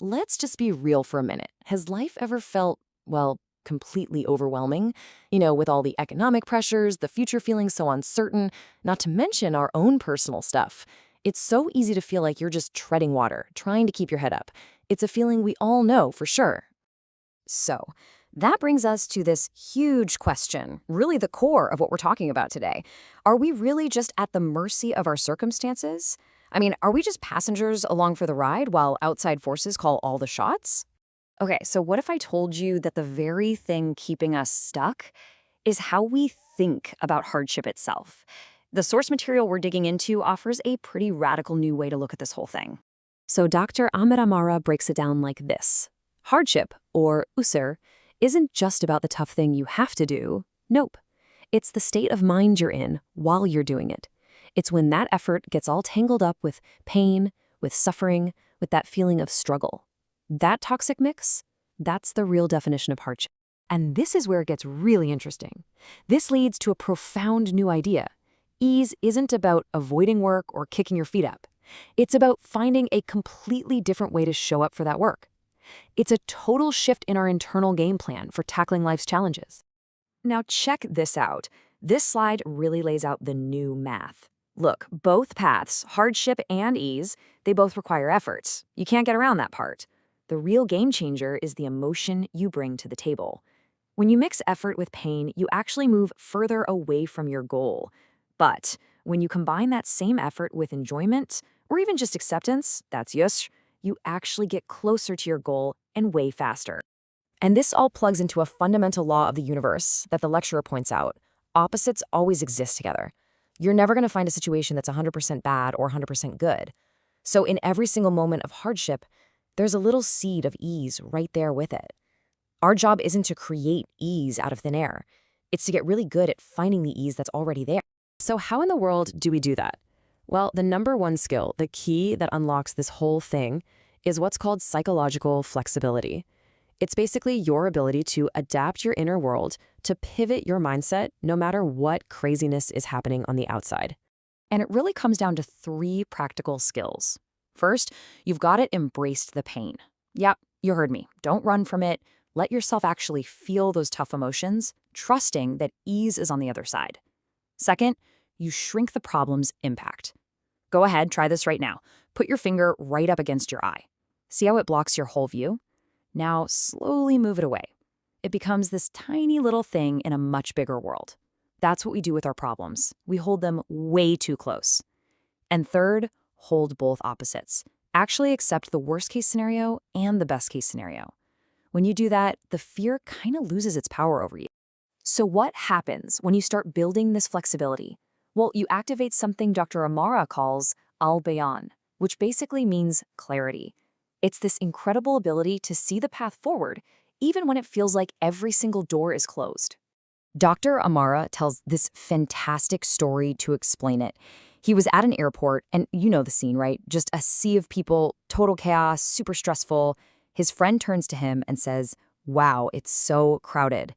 Let's just be real for a minute. Has life ever felt, well, completely overwhelming? With all the economic pressures, the future feeling so uncertain, not to mention our own personal stuff. It's so easy to feel like you're just treading water, trying to keep your head up. It's a feeling we all know for sure. So, that brings us to this huge question, really the core of what we're talking about today. Are we really just at the mercy of our circumstances? I mean, are we just passengers along for the ride while outside forces call all the shots? Okay, so what if I told you that the very thing keeping us stuck is how we think about hardship itself? The source material we're digging into offers a pretty radical new way to look at this whole thing. So Dr. Ahmed Amara breaks it down like this. Hardship, or usr, isn't just about the tough thing you have to do. Nope. It's the state of mind you're in while you're doing it. It's when that effort gets all tangled up with pain, with suffering, with that feeling of struggle. That toxic mix, that's the real definition of hardship. And this is where it gets really interesting. This leads to a profound new idea. Ease isn't about avoiding work or kicking your feet up. It's about finding a completely different way to show up for that work. It's a total shift in our internal game plan for tackling life's challenges. Now check this out. This slide really lays out the new math. Look, both paths, hardship and ease, they both require efforts. You can't get around that part. The real game changer is the emotion you bring to the table. When you mix effort with pain, you actually move further away from your goal. But when you combine that same effort with enjoyment, or even just acceptance, that's yush, you actually get closer to your goal and way faster. And this all plugs into a fundamental law of the universe that the lecturer points out. Opposites always exist together. You're never going to find a situation that's 100% bad or 100% good. So in every single moment of hardship, there's a little seed of ease right there with it. Our job isn't to create ease out of thin air. It's to get really good at finding the ease that's already there. So how in the world do we do that? Well, the number one skill, the key that unlocks this whole thing, is what's called psychological flexibility. It's basically your ability to adapt your inner world, to pivot your mindset no matter what craziness is happening on the outside. And it really comes down to 3 practical skills. First, you've got to embrace the pain. Yep, you heard me. Don't run from it. Let yourself actually feel those tough emotions, trusting that ease is on the other side. Second, you shrink the problem's impact. Go ahead, try this right now. Put your finger right up against your eye. See how it blocks your whole view? Now slowly move it away. It becomes this tiny little thing in a much bigger world. That's what we do with our problems. We hold them way too close. And third, hold both opposites. Actually accept the worst case scenario and the best case scenario. When you do that, the fear kind of loses its power over you. So what happens when you start building this flexibility? Well, you activate something Dr. Amara calls al-bayan, which basically means clarity. It's this incredible ability to see the path forward, even when it feels like every single door is closed. Dr. Amara tells this fantastic story to explain it. He was at an airport, and you know the scene, right? Just a sea of people, total chaos, super stressful. His friend turns to him and says, "Wow, it's so crowded."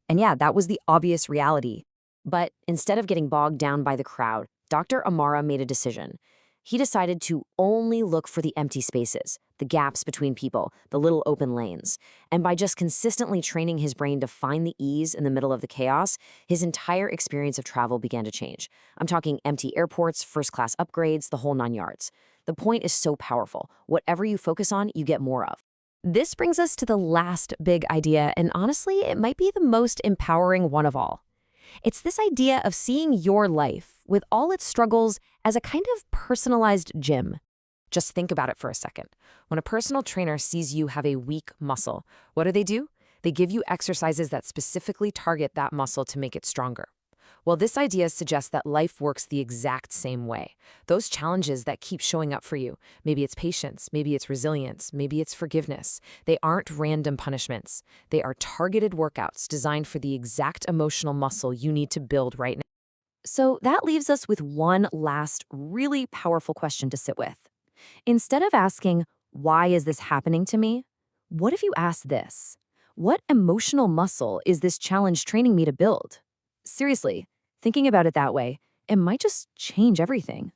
And yeah, that was the obvious reality. But instead of getting bogged down by the crowd, Dr. Amara made a decision. He decided to only look for the empty spaces, the gaps between people, the little open lanes. And by just consistently training his brain to find the ease in the middle of the chaos, his entire experience of travel began to change. I'm talking empty airports, first-class upgrades, the whole 9 yards. The point is so powerful. Whatever you focus on, you get more of. This brings us to the last big idea, and honestly, it might be the most empowering one of all. It's this idea of seeing your life, with all its struggles, as a kind of personalized gym. Just think about it for a second. When a personal trainer sees you have a weak muscle, what do? They give you exercises that specifically target that muscle to make it stronger. Well, this idea suggests that life works the exact same way. Those challenges that keep showing up for you, maybe it's patience, maybe it's resilience, maybe it's forgiveness, they aren't random punishments. They are targeted workouts designed for the exact emotional muscle you need to build right now. So that leaves us with one last really powerful question to sit with. Instead of asking, why is this happening to me? What if you ask this? What emotional muscle is this challenge training me to build? Seriously, thinking about it that way, it might just change everything.